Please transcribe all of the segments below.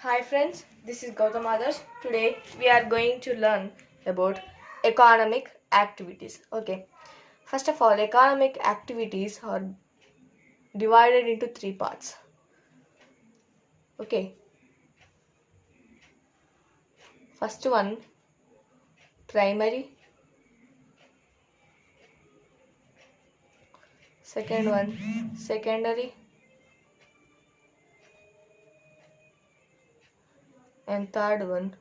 Hi friends, this is Gautam Adarsh. Today we are going to learn about economic activities. Okay, first of all, economic activities are divided into three parts. Okay, first one, primary, second one, secondary, and third one,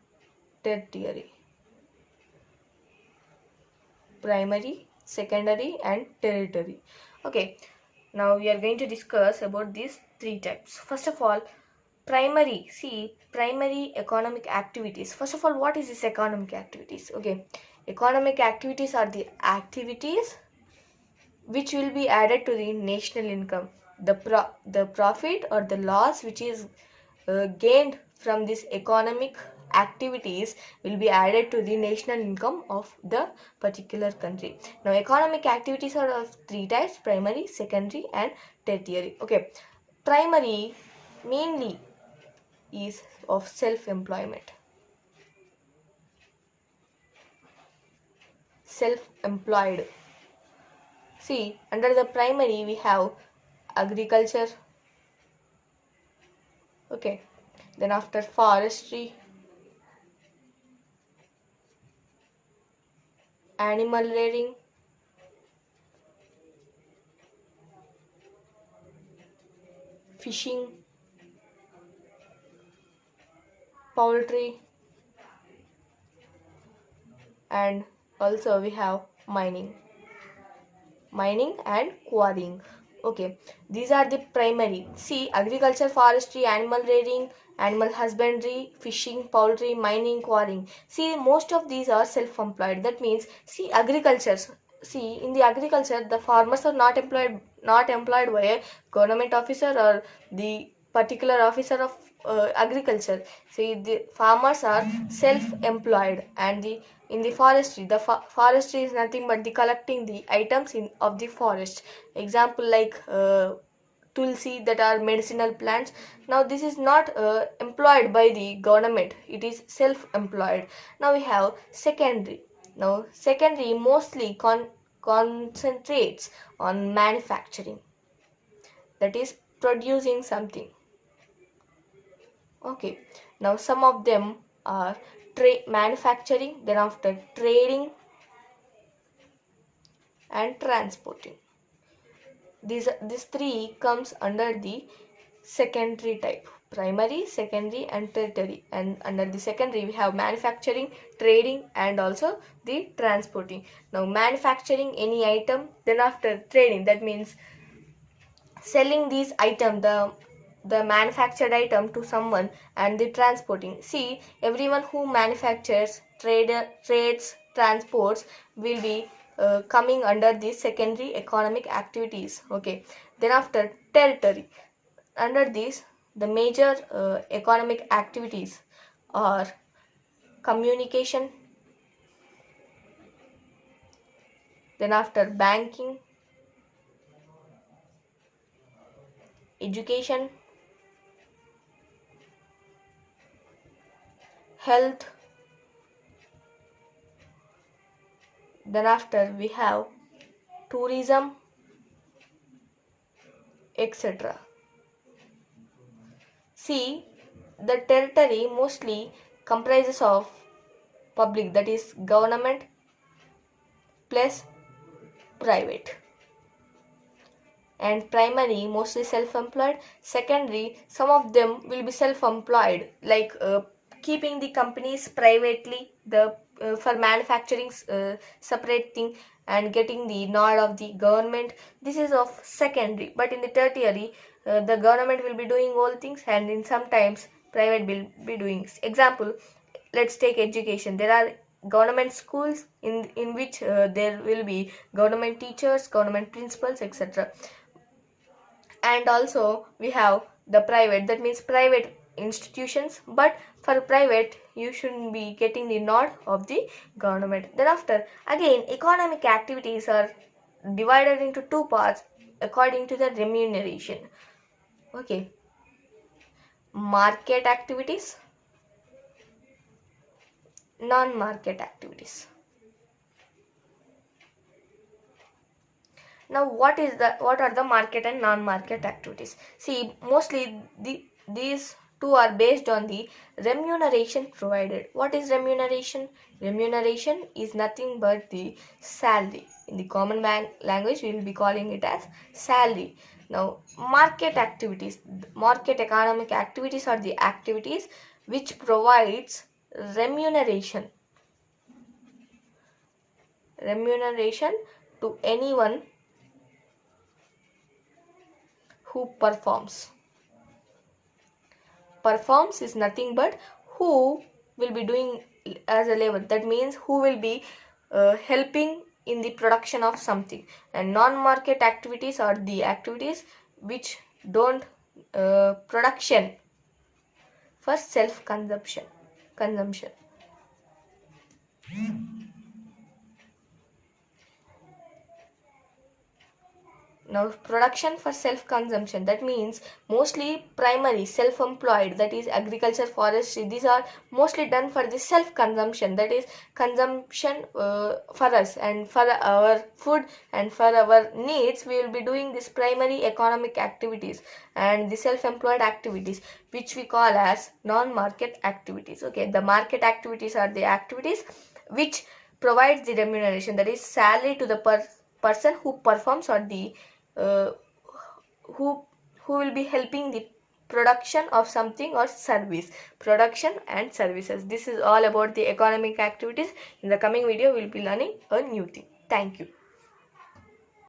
tertiary. Primary, secondary, and tertiary. Okay, now we are going to discuss about these three types. First of all, primary economic activities. First of all, what is this economic activities? Okay, economic activities are the activities which will be added to the national income. The profit or the loss which is gained from this economic activities will be added to the national income of the particular country. Now economic activities are of three types: primary, secondary, and tertiary. Okay, primary mainly is of self-employment. Self-employed. See, under the primary we have agriculture. Okay, then after forestry, animal rearing, fishing, poultry, and also we have mining and quarrying. Okay, these are the primary. See, agriculture, forestry, animal rearing, animal husbandry, fishing, poultry, mining, quarrying. See, most of these are self-employed. That means, see, agriculture. See, in the agriculture, the farmers are not employed by a government officer or the particular officer of agriculture. See, the farmers are self-employed, and in the forestry, forestry is nothing but the collecting the items of the forest. Example like tulsi, that are medicinal plants. Now this is not employed by the government, it is self-employed. Now we have secondary. Now secondary mostly concentrates on manufacturing, that is producing something. Okay, now some of them are manufacturing, then after trading and transporting. These three comes under the secondary type: primary, secondary, and tertiary. And under the secondary we have manufacturing, trading, and also the transporting. Now manufacturing any item, then after trading, that means selling these item, the manufactured item to someone, and the transporting. See, everyone who manufactures, trades, transports will be coming under these secondary economic activities. Okay, then after territory, under this the major economic activities are communication, then after banking, education, health, then after we have tourism, etc. See, the territory mostly comprises of public, that is government, plus private. And primary mostly self-employed. Secondary, some of them will be self-employed, like keeping the companies privately, the for manufacturing separate thing, and getting the nod of the government. This is of secondary. But in the tertiary, the government will be doing all things, and in sometimes private will be doing. Example, let's take education. There are government schools in which there will be government teachers, government principals, etc. And also we have the private, that means private institutions, but for private you shouldn't be getting the nod of the government. Then after, again, economic activities are divided into two parts according to the remuneration. Okay, market activities, non-market activities. Now what are the market and non-market activities? See, mostly these two are based on the remuneration provided. What is remuneration? Remuneration is nothing but the salary. In the common language we will be calling it as salary. Now market activities, market economic activities are the activities which provides remuneration to anyone who performs. Performs is nothing but who will be doing as a labor. That means who will be helping in the production of something. And non-market activities are the activities which don't production for self-consumption. Consumption. Now production for self-consumption, that means mostly primary, self-employed, that is agriculture, forestry, these are mostly done for the self-consumption, that is consumption for us and for our food and for our needs. We will be doing this primary economic activities and the self-employed activities which we call as non-market activities. Okay, the market activities are the activities which provides the remuneration, that is salary to the person who performs, or the uh, who will be helping the production of something or service. Production and services. This is all about the economic activities. In the coming video we will be learning a new thing. Thank you.